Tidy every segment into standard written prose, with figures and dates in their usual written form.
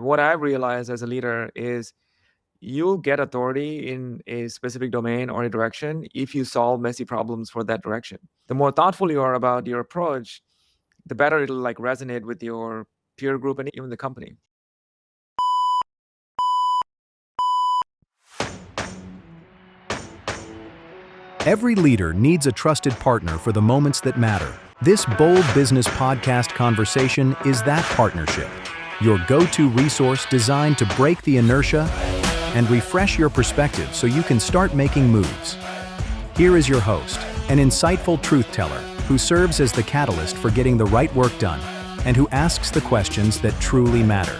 what I realized as a leader is you'll get authority in a specific domain or a direction if you solve messy problems for that direction. The more thoughtful you are about your approach, the better it'll like resonate with your peer group and even the company. Every leader needs a trusted partner for the moments that matter. This Bold Business Podcast conversation is that partnership. Your go-to resource designed to break the inertia and refresh your perspective so you can start making moves. Here is your host, an insightful truth teller who serves as the catalyst for getting the right work done and who asks the questions that truly matter.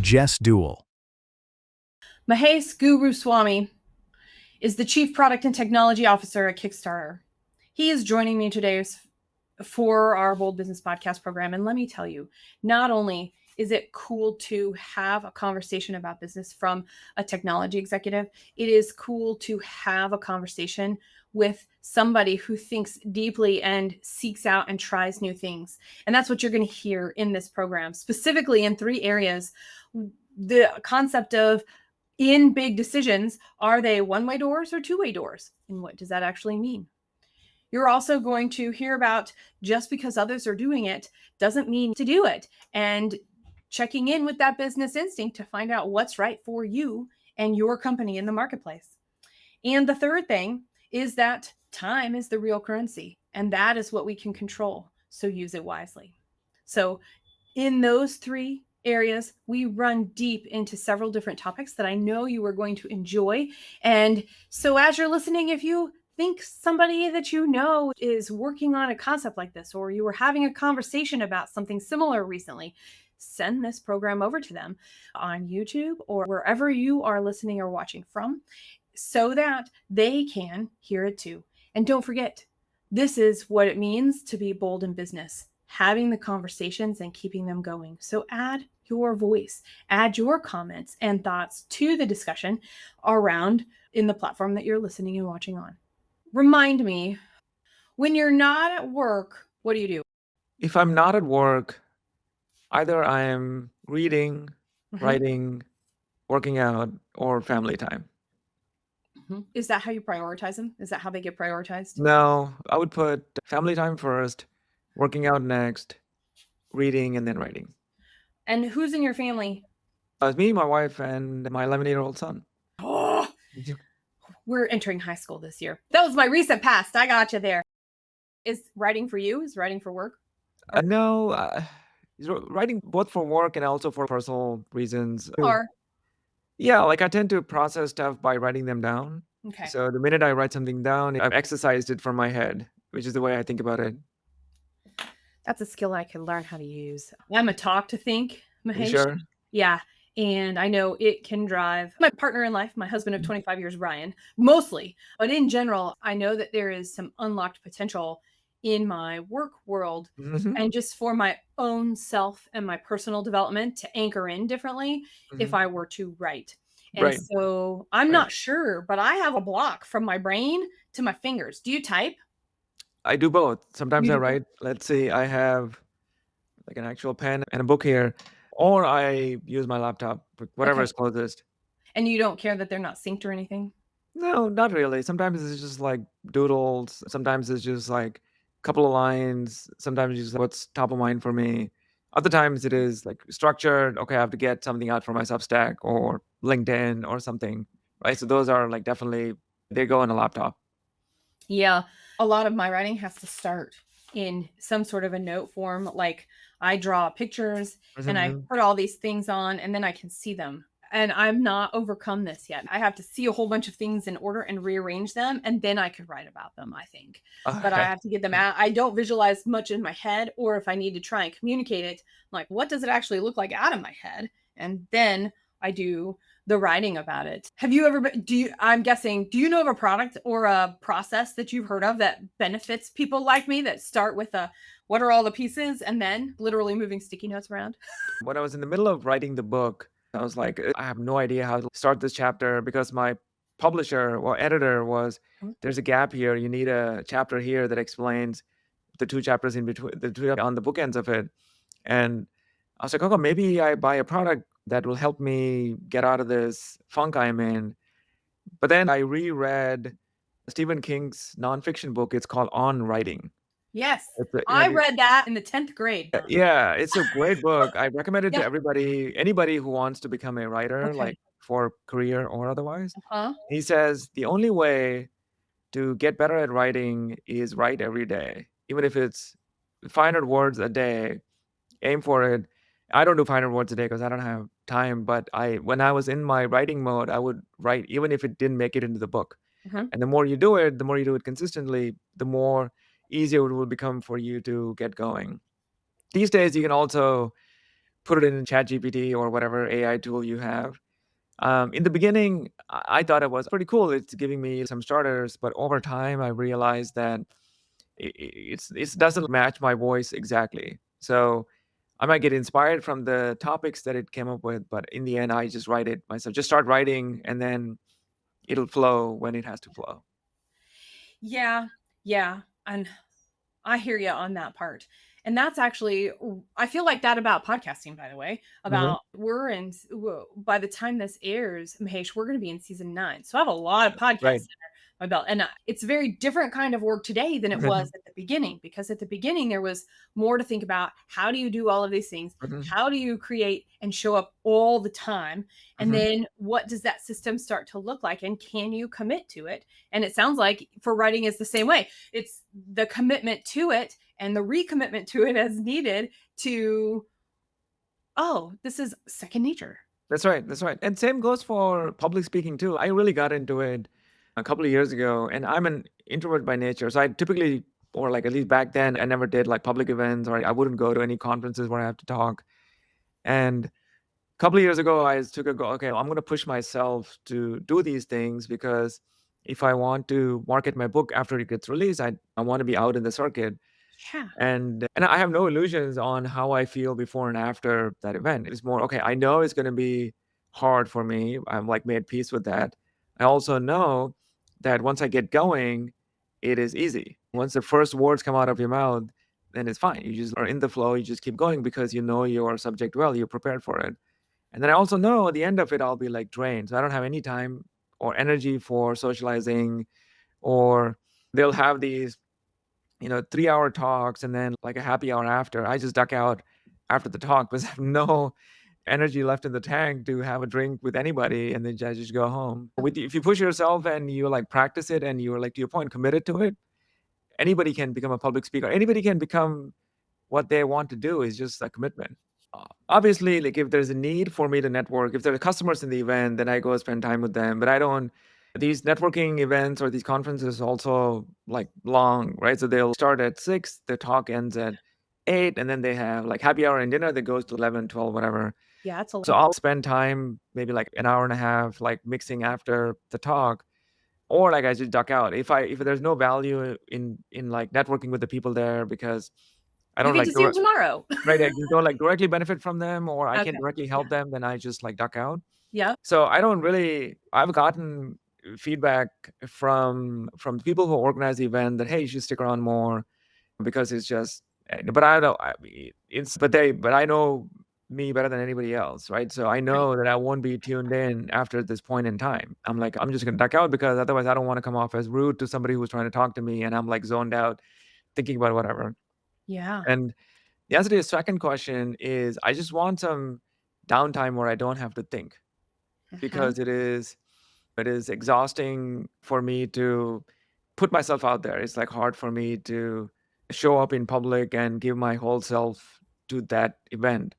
Jess Dewell. Mahesh Guruswamy is the Chief Product and Technology Officer at Kickstarter. He is joining me today for our Bold Business Podcast program. And let me tell you, not only is it cool to have a conversation about business from a technology executive, it is cool to have a conversation with somebody who thinks deeply and seeks out and tries new things. And that's what you're going to hear in this program, specifically in 3 areas. The concept of, in big decisions, are they one-way doors or two-way doors? And what does that actually mean? You're also going to hear about just because others are doing it doesn't mean to do it, and checking in with that business instinct to find out what's right for you and your company in the marketplace. And the third thing is that time is the real currency, and that is what we can control. So use it wisely. So in those 3 areas, we run deep into several different topics that I know you are going to enjoy. And so as you're listening, if you think somebody that you know is working on a concept like this, or you were having a conversation about something similar recently, send this program over to them on YouTube or wherever you are listening or watching from, so that they can hear it too. And don't forget, this is what it means to be bold in business. Having the conversations and keeping them going. So add your voice, add your comments and thoughts to the discussion around in the platform that you're listening and watching on. Remind me, when you're not at work, what do? If I'm not at work, either I am reading, writing, working out, or family time. Is that how you prioritize them? Is that how they get prioritized? No, I would put family time first, working out next, reading, and then writing. And who's in your family? It's me, my wife, and my 11-year-old son. Oh, we're entering high school this year. That was my recent past. I got you there. Is writing for you? Is writing for work? No, writing both for work and also for personal reasons. Or Yeah, like I tend to process stuff by writing them down. okay. So the minute I write something down, I've exercised it from my head, which is the way I think about it. That's a skill I can learn how to use. I'm a talk to think, You Mahesh. sure? Yeah. And I know it can drive my partner in life, my husband of 25 years, Ryan, mostly. But in general, I know that there is some unlocked potential in my work world and just for my own self and my personal development to anchor in differently if I were to write. And Right. so I'm not sure, but I have a block from my brain to my fingers. Do you type? I do both. Sometimes You I do write, let's see, I have like an actual pen and a book here, or I use my laptop, whatever Okay. is closest. And you don't care that they're not synced or anything? No, not really. Sometimes it's just like doodles. Sometimes it's just like a couple of lines. Sometimes it's just what's top of mind for me. Other times it is like structured. Okay, I have to get something out for my Substack or LinkedIn or something, right? So those are like definitely, they go on a laptop. Yeah. A lot of my writing has to start in some sort of a note form. Like I draw pictures and I put all these things on and then I can see them. And I'm not overcome this yet. I have to see a whole bunch of things in order and rearrange them. And then I could write about them, I think. But I have to get them out. I don't visualize much in my head, or if I need to try and communicate it, like what does it actually look like out of my head? And then I do the writing about it. Have you ever I'm guessing, do you know of a product or a process that you've heard of that benefits people like me that start with what are all the pieces and then literally moving sticky notes around? When I was in the middle of writing the book, I was like, I have no idea how to start this chapter because my publisher or editor was, there's a gap here. You need a chapter here that explains the 2 chapters in between, the 2 on the bookends of it. And I was like, oh, maybe I buy a product that will help me get out of this funk I'm in. But then I reread Stephen King's nonfiction book. It's called On Writing. Yes. It's a, I read that in the 10th grade. yeah, it's a great book. I recommend it to Yeah. anybody who wants to become a writer, Okay. like for career or otherwise. Huh? He says the only way to get better at writing is write every day, even if it's 500 words a day. Aim for it. I don't do 500 words a day because I don't have time. But when I was in my writing mode, I would write even if it didn't make it into the book. Mhm. And the more you do it, the more you do it consistently, the more easier it will become for you to get going. These days, you can also put it in ChatGPT or whatever AI tool you have. In the beginning, I thought it was pretty cool. It's giving me some starters, but over time, I realized that it doesn't match my voice exactly. So I might get inspired from the topics that it came up with, but in the end, I just write it myself. Just start writing, and then it'll flow when it has to flow. Yeah. Yeah. And I hear you on that part. And that's actually, I feel like that about podcasting, by the way. About by the time this airs, Mahesh, we're going to be in season 9. So I have a lot of podcasts Right. under my belt. And it's a very different kind of work today than it was at the beginning, because at the beginning, there was more to think about. How do you do all of these things? How do you create and show up all the time? And then what does that system start to look like? And can you commit to it? And it sounds like for writing is the same way. It's the commitment to it and the recommitment to it as needed to, oh, this is second nature. That's right. That's right. And same goes for public speaking too. I really got into it a couple of years ago, and I'm an introvert by nature. So I typically, or like at least back then, I never did like public events, or I wouldn't go to any conferences where I have to talk. And a couple of years ago, I took a go, okay, I'm going to push myself to do these things because if I want to market my book after it gets released, I want to be out in the circuit. Yeah. And I have no illusions on how I feel before and after that event. It's more, okay, I know it's going to be hard for me. I'm like made peace with that. I also know that once I get going, it is easy. Once the first words come out of your mouth, then it's fine. You just are in the flow. You just keep going because you know your subject well. You're prepared for it. And then I also know at the end of it, I'll be like drained. So I don't have any time or energy for socializing, or they'll have these 3-hour talks and then like a happy hour after. I just duck out after the talk because I have no energy left in the tank to have a drink with anybody, and then I just go home. If you push yourself and you like practice it and you're like, to your point, committed to it, anybody can become a public speaker. Anybody can become what they want to do. Is just a commitment. Obviously, like if there's a need for me to network, if there are customers in the event, then I go spend time with them. But I don't. These networking events or these conferences also like long, right? So they'll start at 6, the talk ends at 8, and then they have like happy hour and dinner that goes to 11, 12, whatever. Yeah, it's a lot. So I'll spend time, maybe like an hour and a half, like mixing after the talk, or like I just duck out. If there's no value in like networking with the people there because I You don't get like to see them tomorrow. right, I don't like directly benefit from them, or I Okay. can't directly help them, then I just like duck out. Yeah. So I've gotten feedback from people who organize the event that, hey, you should stick around more because it's just, but I don't, but I know me better than anybody else, right? So I know that I won't be tuned in after this point in time. I'm like, I'm just going to duck out because otherwise I don't want to come off as rude to somebody who's trying to talk to me and I'm like zoned out thinking about whatever. Yeah. And the answer to your second question is I just want some downtime where I don't have to think, because it is exhausting for me to put myself out there. It's like hard for me to show up in public and give my whole self to that event.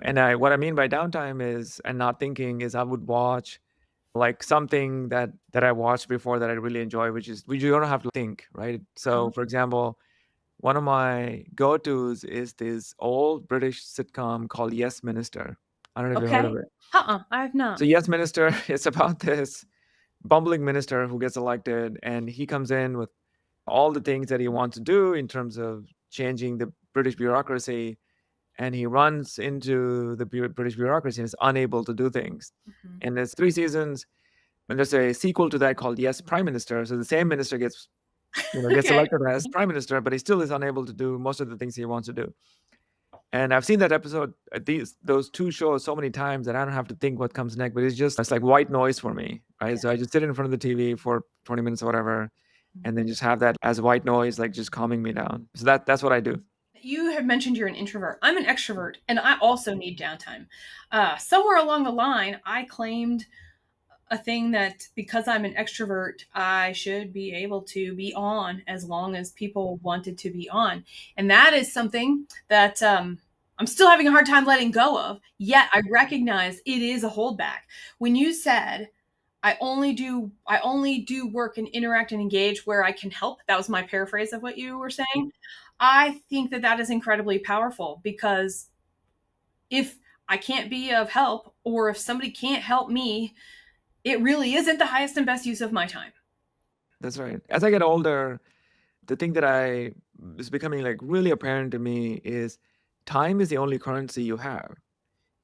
And what I mean by downtime is, and not thinking, is I would watch like something that I watched before that I really enjoy, which you don't have to think, right? So for example, one of my go-tos is this old British sitcom called Yes Minister. I don't know if you've heard of it. I have not. So Yes Minister is about this bumbling minister who gets elected, and he comes in with all the things that he wants to do in terms of changing the British bureaucracy, and he runs into the British bureaucracy and is unable to do things. And there's 3 seasons, and there's a sequel to that called Yes Prime Minister. So the same minister gets elected as prime minister, but he still is unable to do most of the things he wants to do. And I've seen that episode, those two shows so many times that I don't have to think what comes next, but it's like white noise for me, right? So I just sit in front of the TV for 20 minutes or whatever, and then just have that as white noise, like just calming me down. So that's what I do. You have mentioned you're an introvert. I'm an extrovert, and I also need downtime. Somewhere along the line, I claimed a thing that because I'm an extrovert, I should be able to be on as long as people wanted to be on. And that is something that I'm still having a hard time letting go of, yet I recognize it is a holdback. When you said, I only do work and interact and engage where I can help. That was my paraphrase of what you were saying. I think that is incredibly powerful, because if I can't be of help, or if somebody can't help me, it really isn't the highest and best use of my time. That's right. As I get older, the thing that is becoming like really apparent to me is time is the only currency you have.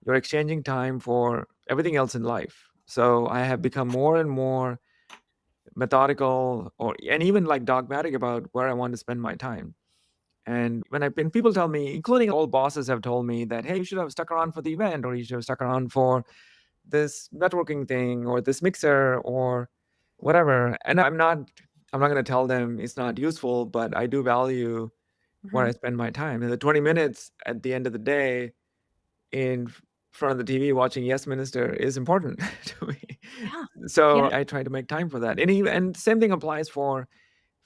You're exchanging time for everything else in life. So I have become more and more methodical and even like dogmatic about where I want to spend my time. And when people tell me, including old bosses have told me that, hey, you should have stuck around for the event, or you should have stuck around for this networking thing or this mixer or whatever. And I'm not going to tell them it's not useful, but I do value where I spend my time. And the 20 minutes at the end of the day in front of the TV watching Yes Minister is important to me. Yeah. So Yeah. I try to make time for that. And same thing applies for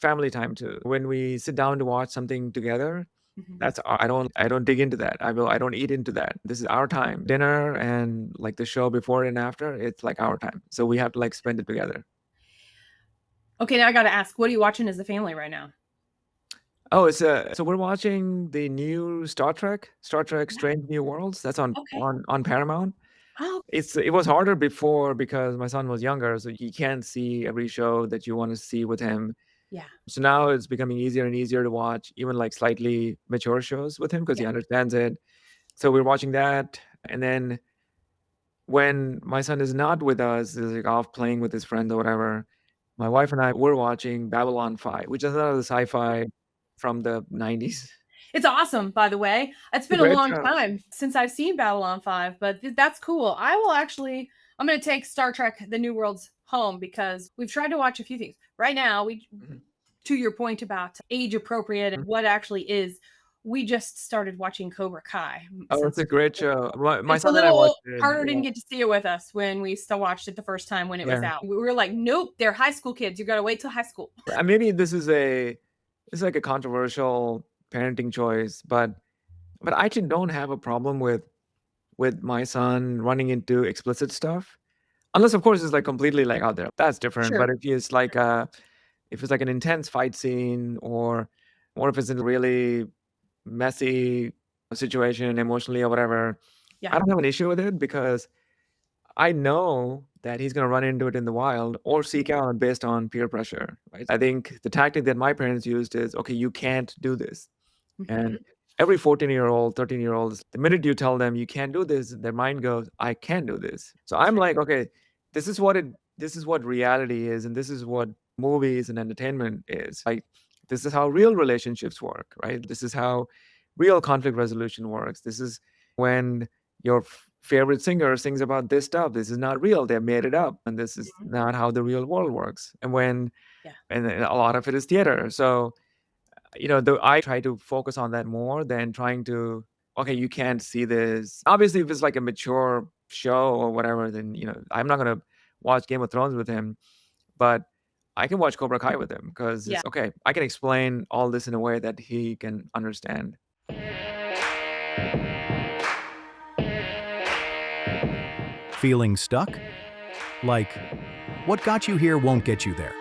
family time too. When we sit down to watch something together, I don't dig into that. I don't eat into that. This is our time. Dinner and like the show before and after, it's like our time. So we have to like spend it together. Okay, now I got to ask, what are you watching as a family right now? Oh, so we're watching the new Star Trek Strange New Worlds. That's on Paramount. Oh, It was harder before because my son was younger, so you can't see every show that you want to see with him. yeah. So now it's becoming easier and easier to watch even like slightly mature shows with him because he understands it. So we're watching that. And then when my son is not with us, is like off playing with his friends or whatever, my wife and I were watching Babylon 5, which is another sci-fi from the 90s. It's awesome, by the way. It's been a Great long show. time since I've seen Babylon 5, but that's cool. I'm going to take Star Trek The New Worlds home, because we've tried to watch a few things. Right now, to your point about age appropriate and what actually is, we just started watching Cobra Kai. Oh, it's a great show. My It's a son and I watched little it. harder didn't get to see it with us when we still watched it the first time when it was out. We were like, nope, they're high school kids. You got to wait till high school. Maybe it's like a controversial parenting choice, but I actually don't have a problem with my son running into explicit stuff, unless of course it's like completely like out there. That's different. Sure. But if it's like an intense fight scene, or if it's in a really messy situation emotionally or whatever, I don't have an issue with it because I know that he's going to run into it in the wild or seek out based on peer pressure, right? I think the tactic that my parents used is, okay, you can't do this. And every 14-year-old, 13-year-old, the minute you tell them you can't do this, their mind goes, I can do this. So I'm like, okay, this is what reality is, and this is what movies and entertainment is. Like, this is how real relationships work, right? This is how real conflict resolution works. This is when your favorite singer sings about this stuff. This is not real. They made it up, and this is not how the real world works. And a lot of it is theater. So I try to focus on that more than trying to, okay, you can't see this. Obviously, if it's like a mature show or whatever, then, I'm not going to watch Game of Thrones with him, but I can watch Cobra Kai with him because it's okay. I can explain all this in a way that he can understand. Feeling stuck? Like, what got you here won't get you there.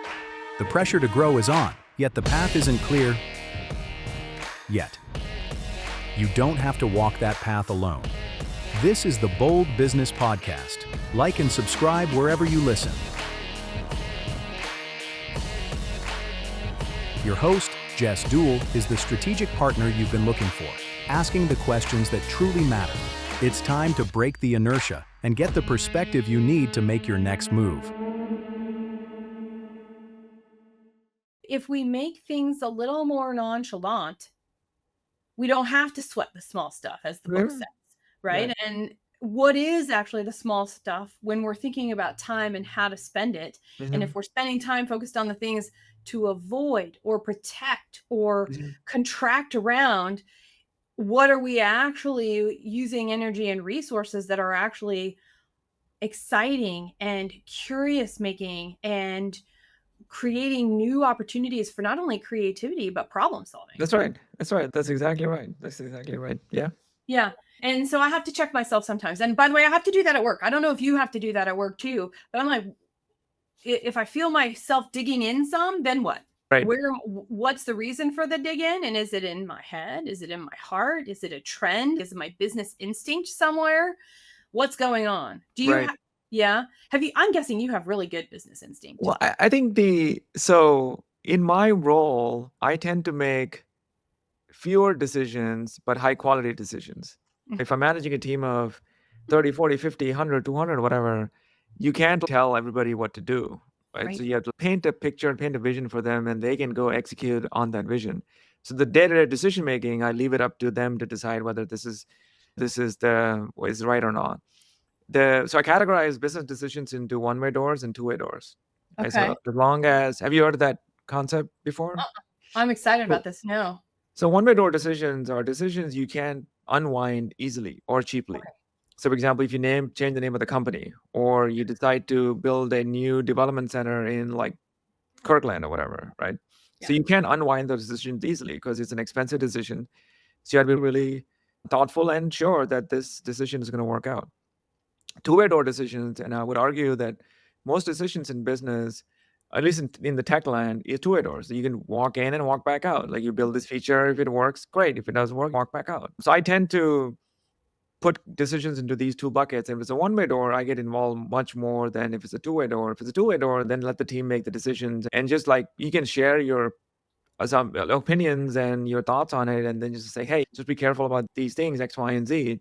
The pressure to grow is on, yet the path isn't clear yet. You don't have to walk that path alone. This is the Bold Business Podcast. Like and subscribe wherever you listen. Your host, Jess Dewell, is the strategic partner you've been looking for, asking the questions that truly matter. It's time to break the inertia and get the perspective you need to make your next move. If we make things a little more nonchalant, we don't have to sweat the small stuff, as the book Yeah. says, right? Right. And what is actually the small stuff when we're thinking about time and how to spend it? And Mhm. if we're spending time focused on the things to avoid or protect or Mhm. contract around, what are we actually using energy and resources that are actually exciting and curious making and creating new opportunities for not only creativity but problem solving? That's right. That's right. That's exactly right. That's exactly right. Yeah. Yeah. And so I have to check myself sometimes. And by the way, I have to do that at work. I don't know if you have to do that at work too, but I'm like, if I feel myself digging in some, then what? Right. What's the reason for the dig in? And is it in my head? Is it in my heart? Is it a trend? Is it my business instinct somewhere? What's going on? Do you Right. yeah. Have you, I'm guessing you have really good business instinct. Well, I think so in my role, I tend to make fewer decisions, but high quality decisions. Mm. If I'm managing a team of 30, 40, 50, 100, 200, whatever, you can't tell everybody what to do, right? So Right. you have to paint a picture, paint a vision for them, and they can go execute on that vision. So the day-to-day decision making, I leave it up to them to decide whether is right or not. So I categorize business decisions into one-way doors and two-way doors. Right? So Okay. as long as have you heard of that concept before? I'm excited So about this. No. so one-way door decisions are decisions you can't unwind easily or cheaply. So, for example, if you change the name of the company, or you decide to build a new development center in like Kirkland or whatever, right? Yeah. So you can't unwind those decisions easily because it's an expensive decision. So you have to be really thoughtful and sure that this decision is going to work out. Two-way door decisions, and I would argue that most decisions in business, at least in the tech land, is two-way doors. So you can walk in and walk back out. Like you build this feature, if it works, great. If it doesn't work, walk back out. So I tend to put decisions into these two buckets. If it's a one-way door, I get involved much more than if it's a two-way door. If it's a two-way door, then let the team make the decisions. And just like you can share your some opinions and your thoughts on it, and then just say, hey, just be careful about these things, X, Y, and Z.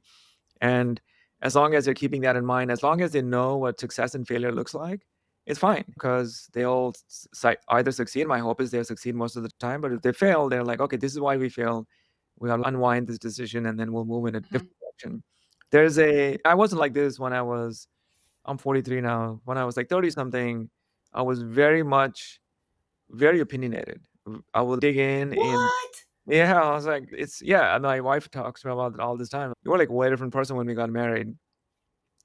And as long as they're keeping that in mind, as long as they know what success and failure looks like, it's fine because they'll either succeed. My hope is they'll succeed most of the time. But if they fail, they're like, okay, this is why we failed. We have to unwind this decision and then we'll move in a different direction. I wasn't like this I'm 43 now. When I was like 30 something, I was very opinionated. I will dig in. What? Yeah, I was like, and my wife talks to me about it all this time. You were like a way different person when we got married.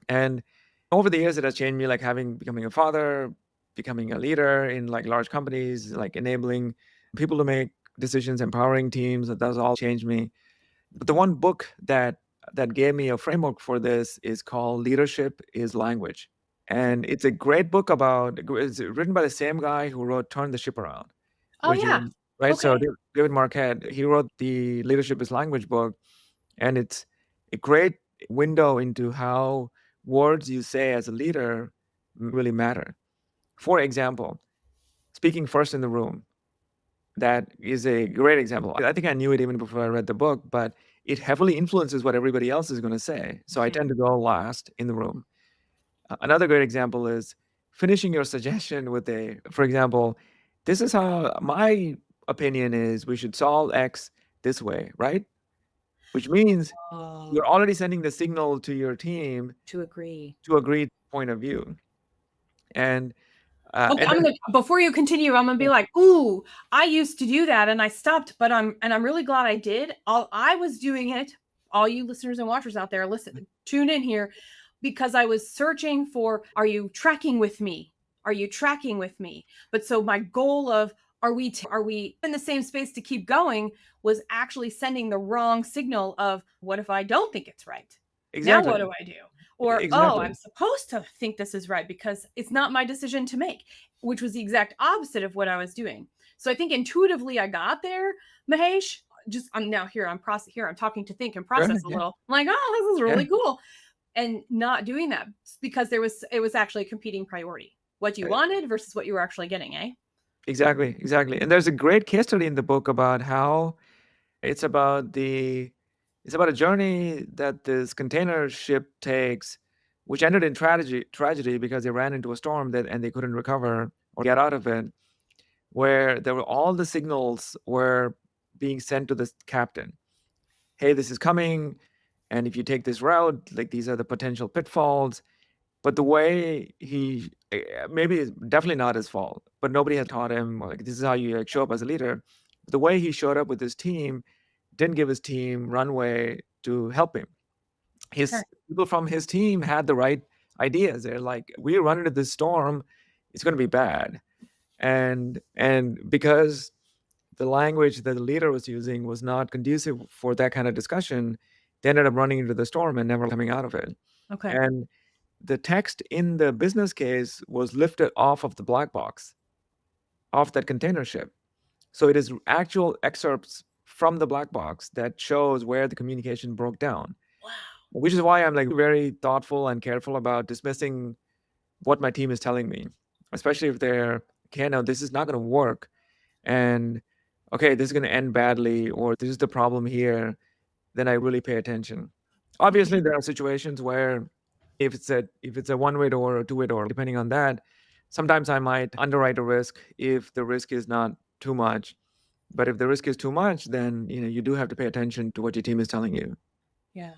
And over the years, it has changed me, like becoming a father, becoming a leader in like large companies, like enabling people to make decisions, empowering teams. That's all changed me. But the one book that gave me a framework for this is called Leadership is Language. And it's a great book it's written by the same guy who wrote Turn the Ship Around, Oh which yeah. is right. So Okay. David Marquette, he wrote the Leadership is Language book, and it's a great window into how words you say as a leader really matter. For example, speaking first in the room. That is a great example. I think I knew it even before I read the book, but it heavily influences what everybody else is going to say. So I tend to go last in the room. Another great example is finishing your suggestion with for example, this is how my opinion is we should solve X this way, right? Which means Oh, you're already sending the signal to your team to agree. to agree point of view. And Okay, and I'm then gonna before you continue, I'm gonna be like, ooh, I used to do that and I stopped, but I'm really glad I did. I was doing it. All you listeners and watchers out there, listen, tune in here because I was searching for, are you tracking with me? Are you tracking with me? But so my goal of are we in the same space to keep going was actually sending the wrong signal of what if I don't think it's right? Now what exactly, do I do? Or, oh, exactly. I'm supposed to think this is right because it's not my decision to make, which was the exact opposite of what I was doing. So I think intuitively I got there, Mahesh. Just I'm now here. I'm talking to think and Sure, process a yeah, little. I'm like, oh, this is yeah. really cool. And not doing that because it was actually a competing priority. What you wanted versus what you were actually getting, eh? Exactly, exactly. And there's a great case study in the book about how it's about the it's about a journey that this container ship takes, which ended in tragedy because they ran into a storm and they couldn't recover or get out of it, where there were all the signals were being sent to the captain. hey, this is coming. And if you take this route, like these are the potential pitfalls. But the way he, maybe it's definitely not his fault, but nobody had taught him, like, this is how you like show up as a leader. The way he showed up with his team didn't give his team runway to help him. Sure. His people from his team had the right ideas. They're like, we run into this storm, it's going to be bad. And because the language that the leader was using was not conducive for that kind of discussion, they ended up running into the storm and never coming out of it. Okay. And the text in the business case was lifted off of the black box, off that container ship. So it is actual excerpts from the black box that shows where the communication broke down. Wow. Which is why I'm like very thoughtful and careful about dismissing what my team is telling me, especially if they're, okay, no, this is not going to work. And okay, this is going to end badly, or this is the problem here, then I really pay attention. Obviously, there are situations where if it's a one-way door or two-way door, depending on that, sometimes I might underwrite a risk if the risk is not too much. But if the risk is too much, then you do have to pay attention to what your team is telling you. Yeah.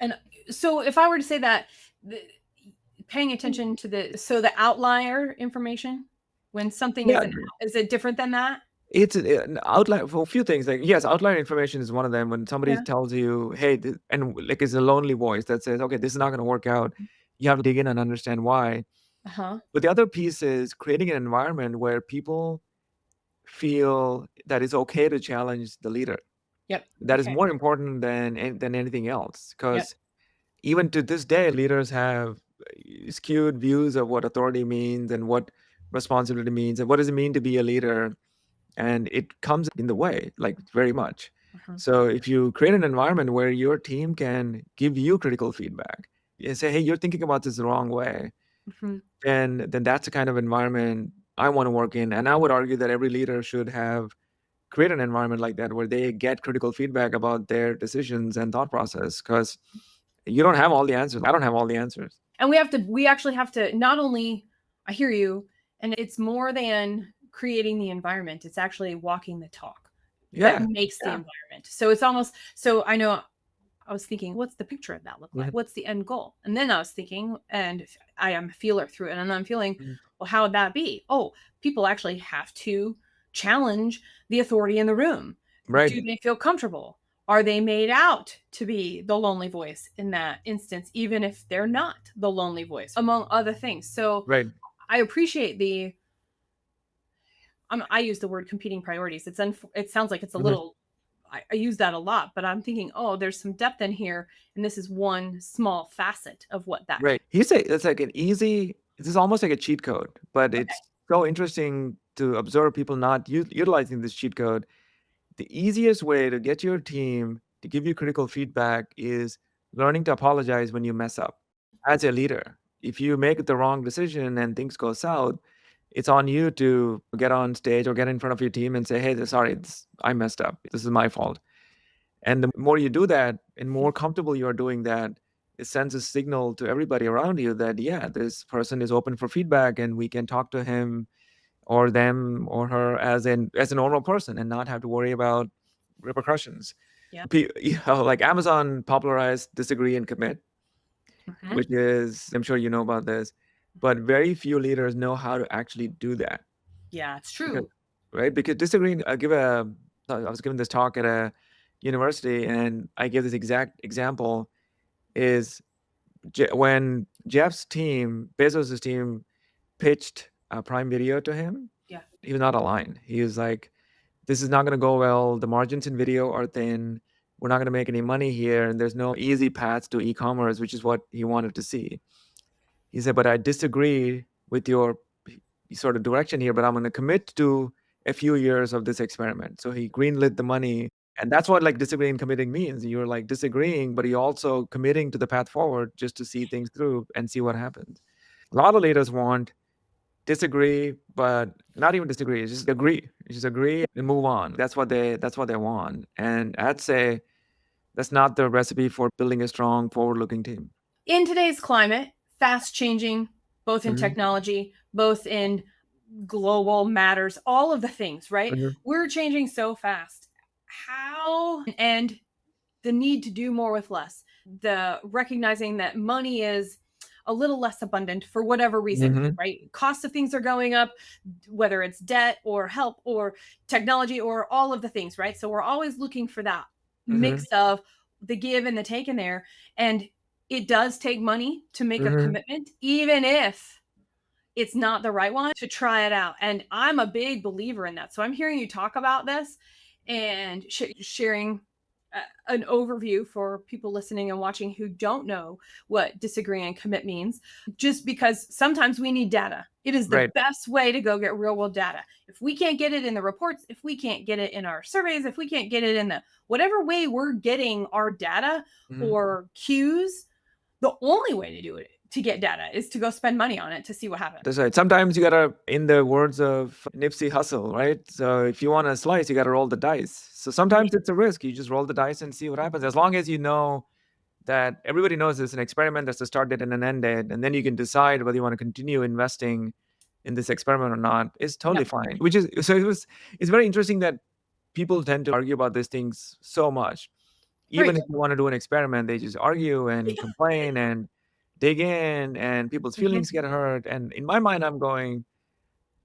And so if I were to say that, paying attention to the outlier information when something Yeah. is it different than that? It's an outlier for a few things. Like, yes, outlier information is one of them. When somebody Yeah. tells you, hey, and like it's a lonely voice that says, okay, this is not going to work out. You have to dig in and understand why. Uh-huh. But the other piece is creating an environment where people feel that it's okay to challenge the leader. Yep. That is Okay. more important than anything else. Yep. Because even to this day, leaders have skewed views of what authority means and what responsibility means and what does it mean to be a leader. And it comes in the way, like, very much. Uh-huh. So if you create an environment where your team can give you critical feedback and say, hey, you're thinking about this the wrong way, Mhm. then that's the kind of environment I want to work in. And I would argue that every leader should create an environment like that where they get critical feedback about their decisions and thought process, because you don't have all the answers. I don't have all the answers. And we actually have to not only, I hear you, and it's more than creating the environment, it's actually walking the talk Yeah. that makes the Yeah. environment. So it's almost, so I know I was thinking, what's the picture of that look like? Mhm. What's the end goal? And then I was thinking, and I am a feeler through it, and I'm feeling, Mhm. well, how would that be? Oh, people actually have to challenge the authority in the room. Right. Do they feel comfortable? Are they made out to be the lonely voice in that instance, even if they're not the lonely voice, among other things? So Right. I appreciate I use the word competing priorities. It sounds like it's a Mhm. little, I use that a lot, but I'm thinking, oh, there's some depth in here, and this is one small facet of what that. Right. You say it's like this is almost like a cheat code, but it's so interesting to observe people not utilizing this cheat code. The easiest way to get your team to give you critical feedback is learning to apologize when you mess up as a leader. If you make the wrong decision and things go south, it's on you to get on stage or get in front of your team and say, hey, sorry, I messed up. This is my fault. And the more you do that and more comfortable you are doing that, it sends a signal to everybody around you that, yeah, this person is open for feedback and we can talk to him or them or her as a normal person and not have to worry about repercussions. Yeah. Like Amazon popularized disagree and commit, Mhm. which is, I'm sure you know about this, but very few leaders know how to actually do that. Yeah, it's Because, true. right? Because disagreeing, I was giving this talk at a university and I gave this exact example is when Jeff's team, Bezos' team, pitched Prime Video to him, Yeah. he was not aligned. He was like, this is not going to go well. The margins in video are thin. We're not going to make any money here. And there's no easy paths to e-commerce, which is what he wanted to see. He said, but I disagree with your sort of direction here, but I'm going to commit to a few years of this experiment. So he greenlit the money. And that's what like disagreeing and committing means. You're like disagreeing, but you're also committing to the path forward just to see things through and see what happens. A lot of leaders want disagree, but not even disagree. It's just agree. Just agree and move on. That's what they want. And I'd say that's not the recipe for building a strong, forward-looking team. In today's climate, fast changing, both in Mhm. technology, both in global matters, all of the things, right? Mhm. We're changing so fast. how and the need to do more with less, the recognizing that money is a little less abundant for whatever reason, Mm-hmm. right? Costs of things are going up, whether it's debt or help or technology or all of the things, right? So we're always looking for that Mm-hmm. mix of the give and the take in there. And it does take money to make a Mm-hmm. commitment, even if it's not the right one, to try it out. And I'm a big believer in that. So I'm hearing you talk about this and sharing an overview for people listening and watching who don't know what disagree and commit means, just because sometimes we need data. It is the Right. best way to go get real world data. If we can't get it in the reports, if we can't get it in our surveys, if we can't get it in the whatever way we're getting our data Mm-hmm. or cues, the only way to do it to get data is to go spend money on it to see what happens. That's right. Sometimes you gotta, in the words of Nipsey Hussle, right? So if you want a slice, you gotta roll the dice. So sometimes it's a risk. You just roll the dice and see what happens. As long as you know that everybody knows it's an experiment, that's a start date and an end date, and then you can decide whether you want to continue investing in this experiment or not, is totally Yep. fine. Which is so it's very interesting that people tend to argue about these things so much. Even Right. if you want to do an experiment, they just argue and complain and dig in, and people's Mhm. feelings get hurt. And in my mind, I'm going,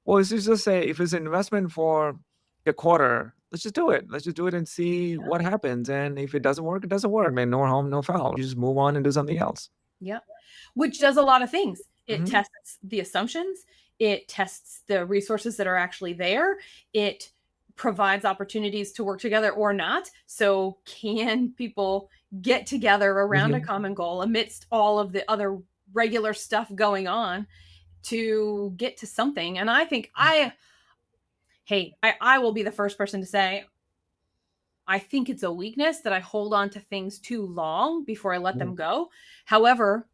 well, let's just say if it's an investment for a quarter, let's just do it. Let's just do it and see what happens. And if it doesn't work, it doesn't work. I mean, no harm, no foul. You just move on and do something else. Yeah. Which does a lot of things. It Hmm. tests the assumptions, it tests the resources that are actually there, it provides opportunities to work together or not. So, can people get together around a Hmm. common goal amidst all of the other regular stuff going on to get to something? And I think I will be the first person to say, I think it's a weakness that I hold on to things too long before I let them go. However,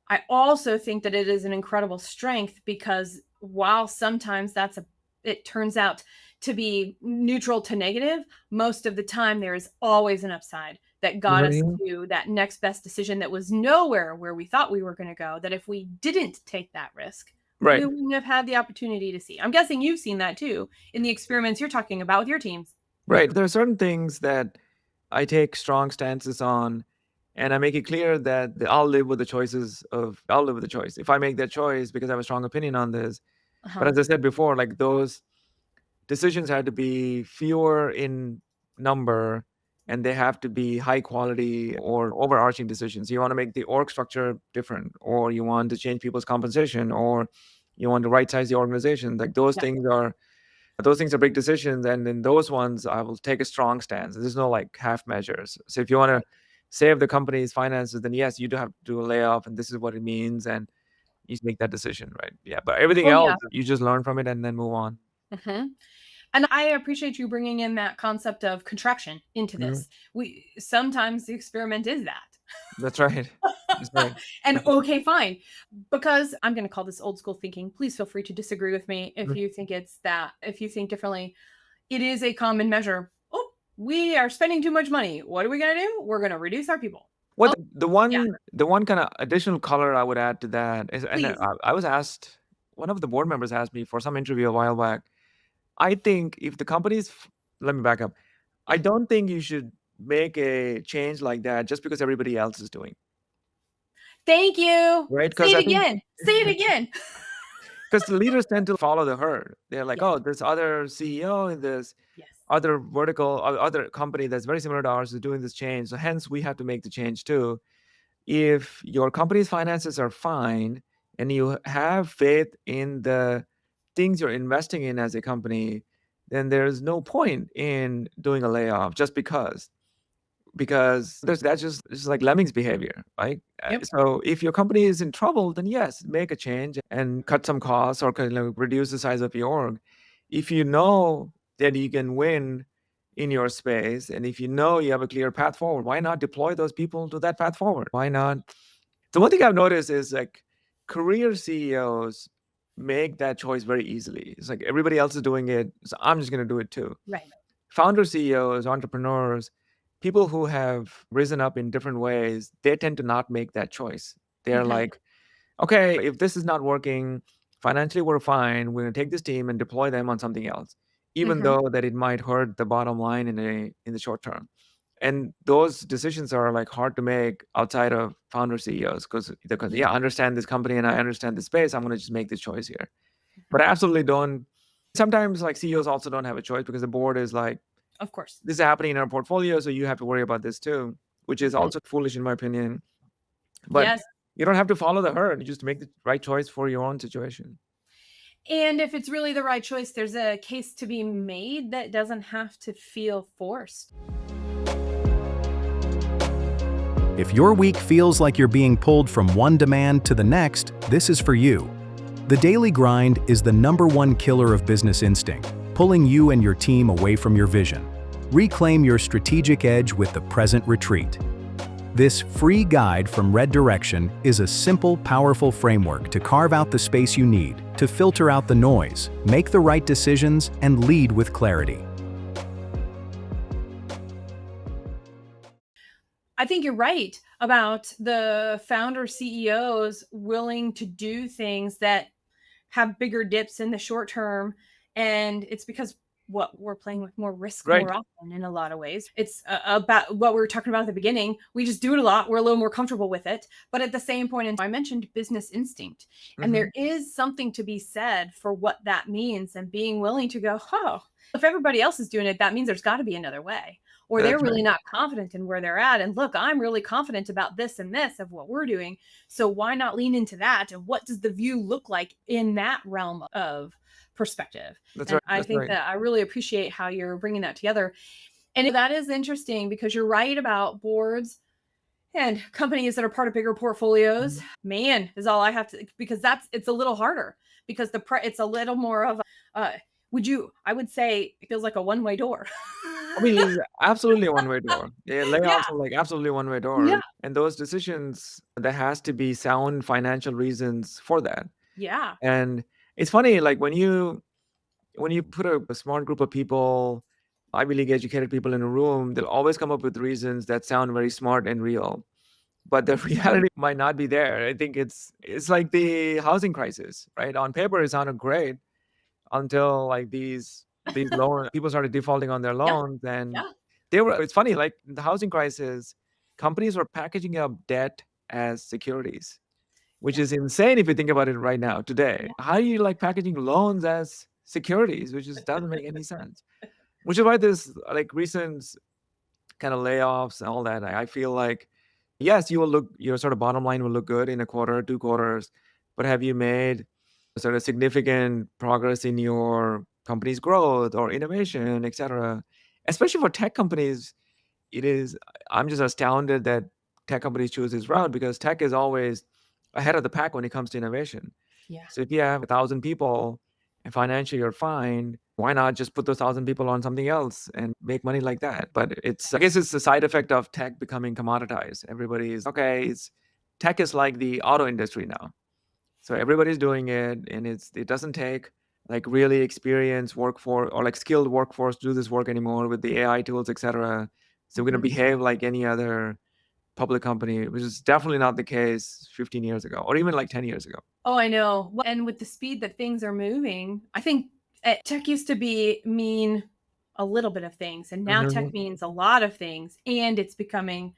I also think that it is an incredible strength because while sometimes it turns out to be neutral to negative, most of the time there is always an upside that got us Hmm. to that next best decision that was nowhere where we thought we were going to go. That if we didn't take that risk, we Right. wouldn't have had the opportunity to see. I'm guessing you've seen that too in the experiments you're talking about with your teams. Right. There are certain things that I take strong stances on, and I make it clear that I'll live with the I'll live with the choice. If I make that choice because I have a strong opinion on this. But Uh-huh. as I said before, like those decisions had to be fewer in number, and they have to be high quality or overarching decisions. You want to make the org structure different, or you want to change people's compensation, or you want to right size the organization. Like Yeah. those things are big decisions, and in those ones I will take a strong stance. There's no like half measures. So if you want to Right. save the company's finances, then yes, you do have to do a layoff, and this is what it means, and you make that decision, right? Yeah, but everything Oh else yeah. you just learn from it and then move on. Mhm. And I appreciate you bringing in that concept of contraction into Mhm. this. We sometimes the experiment is that. That's right. That's right. And okay, fine. Because I'm going to call this old school thinking. Please feel free to disagree with me if Mhm. you think it's that, if you think differently. It is a common measure. Oh, we are spending too much money. What are we going to do? We're going to reduce our people. What Oh, yeah, the one kind of additional color I would add to that is, and please. I was asked, one of the board members asked me for some interview a while back. I think if the company's, let me back up. I Yeah. don't think you should make a change like that just because everybody else is doing, Thank you. right? Say Because I it think again. Say it again. because the leaders tend to follow the herd. They're like, Yes. oh, this other CEO in this Yes. other other company that's very similar to ours is doing this change. So hence we have to make the change too. If your company's finances are fine and you have faith in the things you're investing in as a company, then there's no point in doing a layoff just because that's just like lemmings behavior, right? Yep. So if your company is in trouble, then yes, make a change and cut some costs or kind of reduce the size of your org. If you know that you can win in your space, and if you know you have a clear path forward, why not deploy those people to that path forward? Why not? The one thing I've noticed is like career CEOs make that choice very easily. It's like everybody else is doing it, so I'm just going to do it too. Right. Founder CEOs, entrepreneurs, people who have risen up in different ways, they tend to not make that choice. They're Mhm. like, okay, if this is not working, financially we're fine. We're going to take this team and deploy them on something else. even though that it might hurt the bottom line in the short term. And those decisions are like hard to make outside of founder CEOs because yeah, I understand this company and I understand the space. I'm going to just make this choice here. But I absolutely don't. Sometimes like CEOs also don't have a choice because the board is like, Of course. this is happening in our portfolio, so you have to worry about this too, which is also foolish in my opinion. But Yes. you don't have to follow the herd. You just make the right choice for your own situation. And if it's really the right choice, there's a case to be made that doesn't have to feel forced. If your week feels like you're being pulled from one demand to the next, this is for you. The daily grind is the #1 killer of business instinct, pulling you and your team away from your vision. Reclaim your strategic edge with the Present Retreat. This free guide from Red Direction is a simple, powerful framework to carve out the space you need, to filter out the noise, make the right decisions, and lead with clarity. I think you're right about the founder CEOs willing to do things that have bigger dips in the short term. And it's because we're playing with more risk Right. more often in a lot of ways. It's about what we were talking about at the beginning. We just do it a lot. We're a little more comfortable with it. But at the same point in time, I mentioned business instinct. And there is something to be said for what that means and being willing to go, oh, if everybody else is doing it, that means there's got to be another way. Or they're really not confident in where they're at. And look, I'm really confident about this and this of what we're doing. So why not lean into that? And what does the view look like in that realm of perspective? That's and right. I think that I really appreciate how you're bringing that together. And that is interesting because you're right about boards and companies that are part of bigger portfolios. Man, is all I have to, because it's a little harder because it's a little more of I would say it feels like a one-way door. I mean, it's absolutely a one-way door. Yeah, layoffs are like absolutely a one-way door. Yeah. And those decisions, there has to be sound financial reasons for that. Yeah. And it's funny, like when you put a smart group of people, Ivy League educated people in a room, they'll always come up with reasons that sound very smart and real. But the reality might not be there. I think it's like the housing crisis, right? On paper, it sounded great until like these loan people started defaulting on their loans, and it's funny, like the housing crisis, companies were packaging up debt as securities, which is insane if you think about it right now today. How are you like packaging loans as securities, which just doesn't make any sense. Which is why this like recent kind of layoffs and all that, I feel like, yes, your sort of bottom line will look good in a quarter, 2 quarters, but have you made sort of significant progress in your company's growth or innovation, et cetera? Especially for tech companies, I'm just astounded that tech companies choose this route because tech is always ahead of the pack when it comes to innovation. Yeah. So if you have 1,000 people and financially you're fine, why not just put those 1,000 people on something else and make money like that? But I guess it's the side effect of tech becoming commoditized. Tech is like the auto industry now. So everybody's doing it, and it doesn't take like really experienced workforce or like skilled workforce to do this work anymore with the AI tools, et cetera. So we're going to behave like any other public company, which is definitely not the case 15 years ago or even like 10 years ago. Oh, I know. And with the speed that things are moving, I think tech used to mean a little bit of things. And now tech means a lot of things. And it's becoming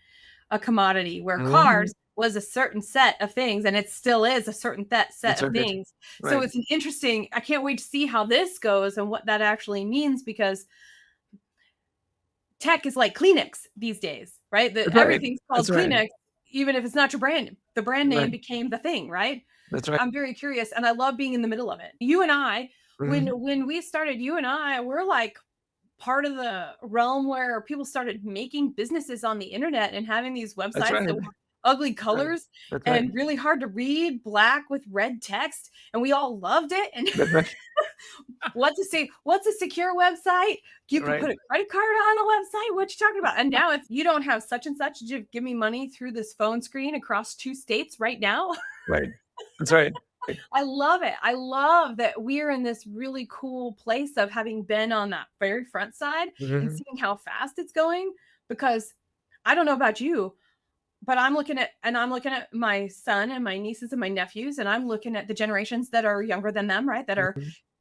a commodity where cars was a certain set of things. And it still is a certain set of things. Right. So it's an interesting, I can't wait to see how this goes and what that actually means, because tech is like Kleenex these days, right? Everything's called Kleenex, even if it's not your brand. The brand name became the thing, right? That's right. I'm very curious, and I love being in the middle of it. You and I, when we started, we're like part of the realm where people started making businesses on the internet and having these websites that were ugly colors and really hard to read, black with red text, and we all loved it. And what's a secure website? You can put a credit card on a website. What you talking about? And now if you don't have such and such, give me money through this phone screen across 2 states right now. Right. That's right. I love it. I love that we're in this really cool place of having been on that very front side and seeing how fast it's going, because I don't know about you, but I'm looking at my son and my nieces and my nephews, and I'm looking at the generations that are younger than them, right? That are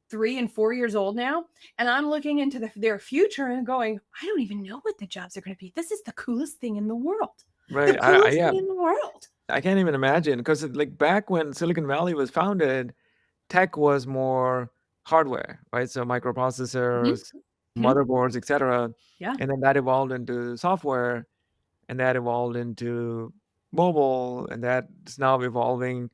3 and 4 years old now, and I'm looking into their future and going, I don't even know what the jobs are going to be. This is the coolest thing in the world. Right. The coolest thing in the world. I can't even imagine, because like back when Silicon Valley was founded, tech was more hardware, right? So microprocessors, motherboards, etc. Yeah. And then that evolved into software, and that evolved into mobile, and that's now evolving.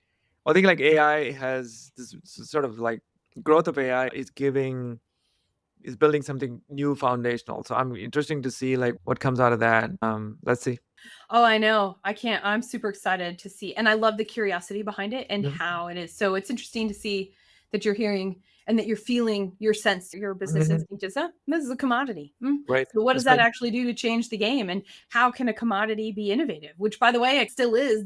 I think like AI has this sort of like growth of AI is building something new foundational. So I'm interesting to see like what comes out of that. Let's see. Oh, I know. I'm super excited to see. And I love the curiosity behind it and Yeah. how it is. So it's interesting to see that you're hearing and that you're feeling your sense, your business instinct is, this is a commodity. Right. So what That's does that right. actually do to change the game? And how can a commodity be innovative? Which, by the way, it still is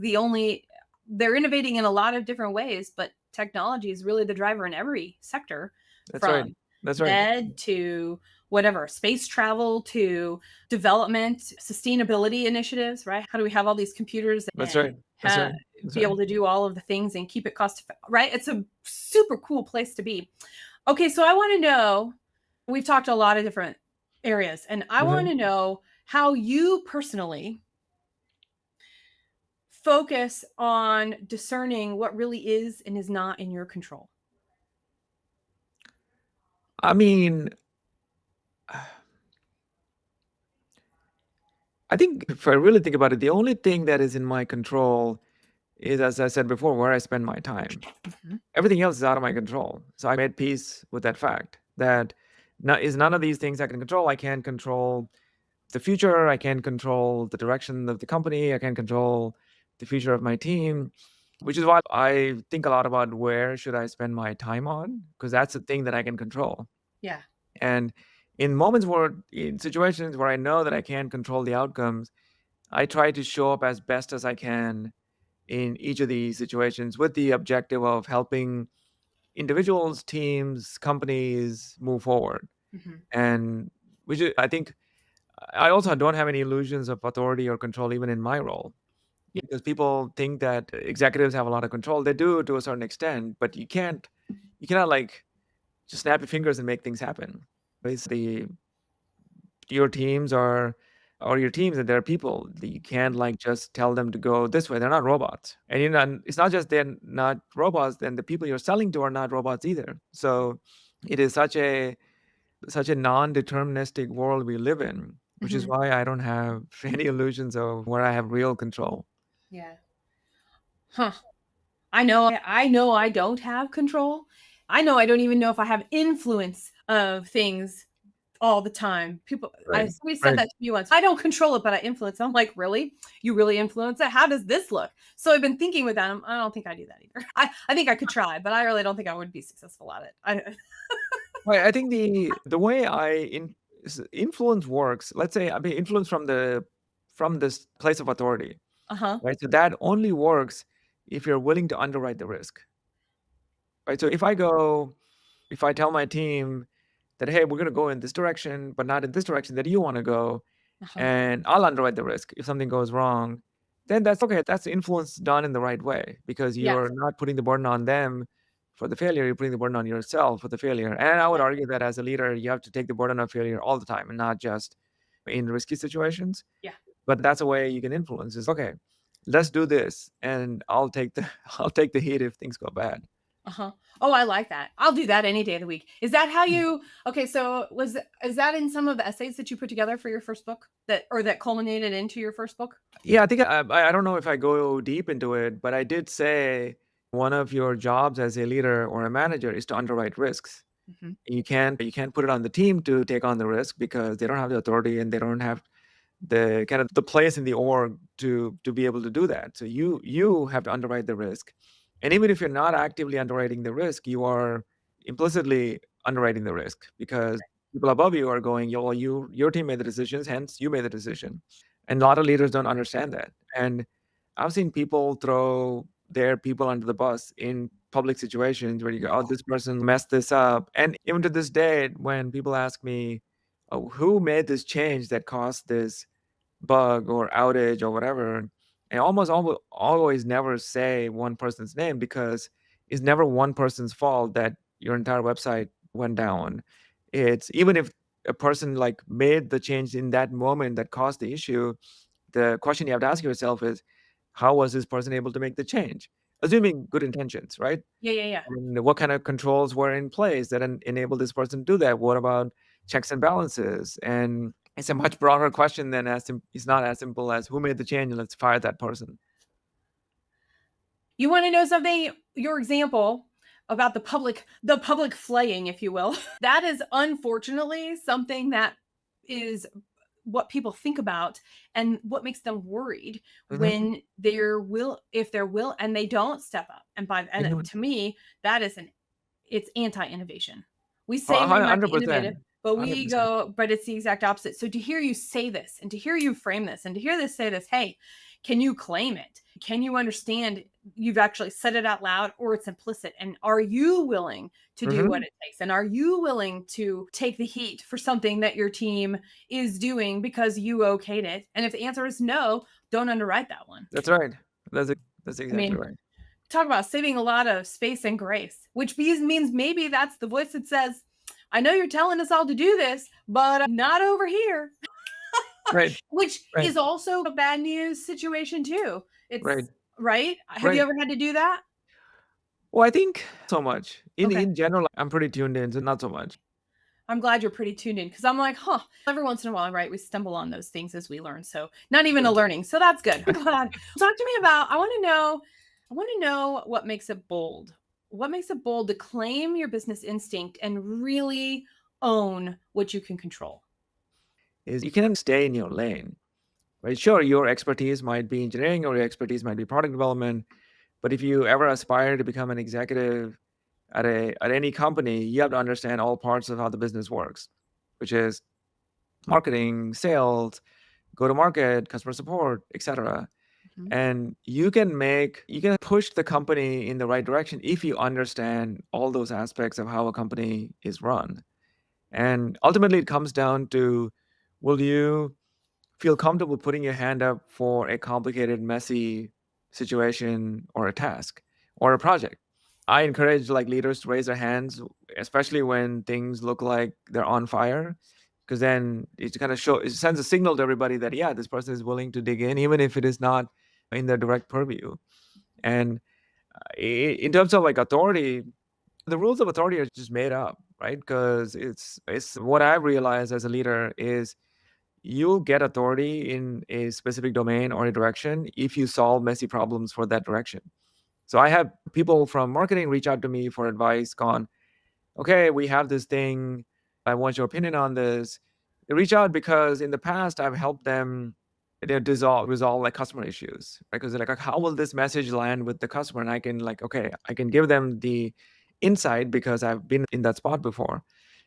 they're innovating in a lot of different ways, but technology is really the driver in every sector. That's from right. That's right. med to whatever, space travel to development, sustainability initiatives, right? How do we have all these computers That's and right. That's right. That's be right. able to do all of the things and keep it cost effective, right? It's a super cool place to be. Okay, so I want to know, we've talked a lot of different areas, and I want to know how you personally focus on discerning what really is and is not in your control. I mean, I think if I really think about it, the only thing that is in my control is, as I said before, where I spend my time. Everything else is out of my control. So I made peace with that fact that none of these things I can control. I can't control the future. I can't control the direction of the company. I can't control the future of my team, which is why I think a lot about where should I spend my time on, because that's the thing that I can control. Yeah. And in situations where I know that I can't control the outcomes, I try to show up as best as I can in each of these situations with the objective of helping individuals, teams, companies move forward. And I think I also don't have any illusions of authority or control even in my role, because people think that executives have a lot of control. They do to a certain extent, but you cannot like just snap your fingers and make things happen. Basically, your teams or your teams, and they're people. You can't like just tell them to go this way. They're not robots. And it's not just they're not robots, then the people you're selling to are not robots either. So it is such a non-deterministic world we live in, which is why I don't have any illusions of where I have real control. Yeah. Huh. I know I don't have control. I know I don't even know if I have influence of things all the time. Somebody said that to me once. I don't control it, but I influence. I'm like, really? You really influence it? How does this look? So I've been thinking with that. I don't think I do that either. I think I could try, but I really don't think I would be successful at it. I think the way influence works, let's say I mean influence from this place of authority, right? So that only works if you're willing to underwrite the risk, right? So if I tell my team that, hey, we're going to go in this direction, but not in this direction that you want to go, and I'll underwrite the risk if something goes wrong, then that's okay. That's influence done in the right way, because you're not putting the burden on them for the failure. You're putting the burden on yourself for the failure. And I would argue that as a leader, you have to take the burden of failure all the time and not just in risky situations. Yeah. But that's a way you can influence is, okay, let's do this, and I'll take the heat if things go bad. Oh, I like that. I'll do that any day of the week. Is that how you? Okay, so is that in some of the essays that you put together for your first book that culminated into your first book? Yeah, I think I don't know if I go deep into it, but I did say one of your jobs as a leader or a manager is to underwrite risks. You can't put it on the team to take on the risk, because they don't have the authority and they don't have the kind of the place in the org to be able to do that. So you have to underwrite the risk. And even if you're not actively underwriting the risk, you are implicitly underwriting the risk, because people above you are going, your team made the decisions, hence you made the decision. And a lot of leaders don't understand that. And I've seen people throw their people under the bus in public situations where you go, oh, this person messed this up. And even to this day, when people ask me, oh, who made this change that caused this bug or outage or whatever, and always never say one person's name, because it's never one person's fault that your entire website went down. It's even if a person like made the change in that moment that caused the issue, the question you have to ask yourself is, how was this person able to make the change? Assuming good intentions, right? Yeah. And what kind of controls were in place that enabled this person to do that? What about checks and balances? And it's a much broader question than it's not as simple as who made the change and let's fire that person. You want to know something? Your example about the public flaying, if you will, that is unfortunately something that is what people think about and what makes them worried when if they're will and they don't step up. And to me, that is it's anti-innovation. We say we might be innovative, but we 100%. go, but it's the exact opposite. So to hear you say this and to hear you frame this and to hear this say this, hey, can you claim it? Can you understand you've actually said it out loud or it's implicit? And are you willing to do what it takes? And are you willing to take the heat for something that your team is doing because you okayed it? And if the answer is no, don't underwrite that one. That's right. That's exactly right. Talk about saving a lot of space and grace, which means maybe that's the voice that says, I know you're telling us all to do this, but not over here. Right. Which is also a bad news situation too. It's right. Have you ever had to do that? Well, I think so much. In general, I'm pretty tuned in, so not so much. I'm glad you're pretty tuned in because I'm like, every once in a while, right? We stumble on those things as we learn. So not even a learning. So that's good. I'm glad. Talk to me about, I want to know what makes it bold. What makes it bold to claim your business instinct and really own what you can control? Is you can stay in your lane, right? Sure, your expertise might be engineering or your expertise might be product development, but if you ever aspire to become an executive at any company, you have to understand all parts of how the business works, which is marketing, sales, go-to-market, customer support, etc. And you can push the company in the right direction if you understand all those aspects of how a company is run. And ultimately, it comes down to, will you feel comfortable putting your hand up for a complicated, messy situation or a task or a project? I encourage leaders to raise their hands, especially when things look like they're on fire, because then it sends a signal to everybody that, yeah, this person is willing to dig in, even if it is not in their direct purview. And in terms of authority, the rules of authority are just made up, right? Because it's what I've realized as a leader is you'll get authority in a specific domain or a direction if you solve messy problems for that direction. So I have people from marketing reach out to me for advice, gone, okay, we have this thing, I want your opinion on this. They reach out because in the past I've helped them resolve customer issues, right? Because they're like, how will this message land with the customer? And I can give them the insight because I've been in that spot before.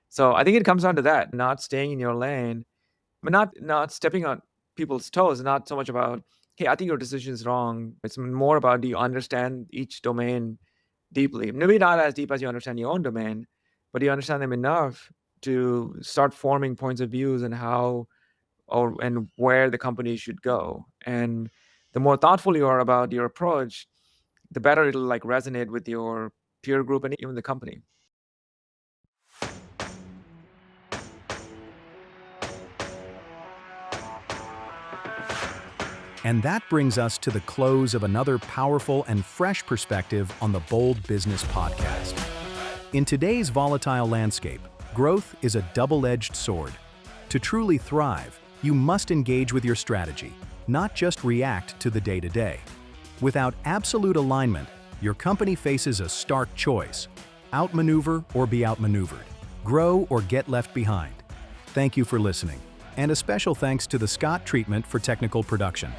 So I think it comes down to that, not staying in your lane, but not stepping on people's toes. Not so much about, hey, I think your decision is wrong. It's more about, do you understand each domain deeply? Maybe not as deep as you understand your own domain, but you understand them enough to start forming points of views and and where the company should go. And the more thoughtful you are about your approach, the better it'll resonate with your peer group and even the company. And that brings us to the close of another powerful and fresh perspective on the Bold Business Podcast. In today's volatile landscape, growth is a double-edged sword. To truly thrive, you must engage with your strategy, not just react to the day-to-day. Without absolute alignment, your company faces a stark choice: outmaneuver or be outmaneuvered, grow or get left behind. Thank you for listening. And a special thanks to the Scott Treatment for technical production.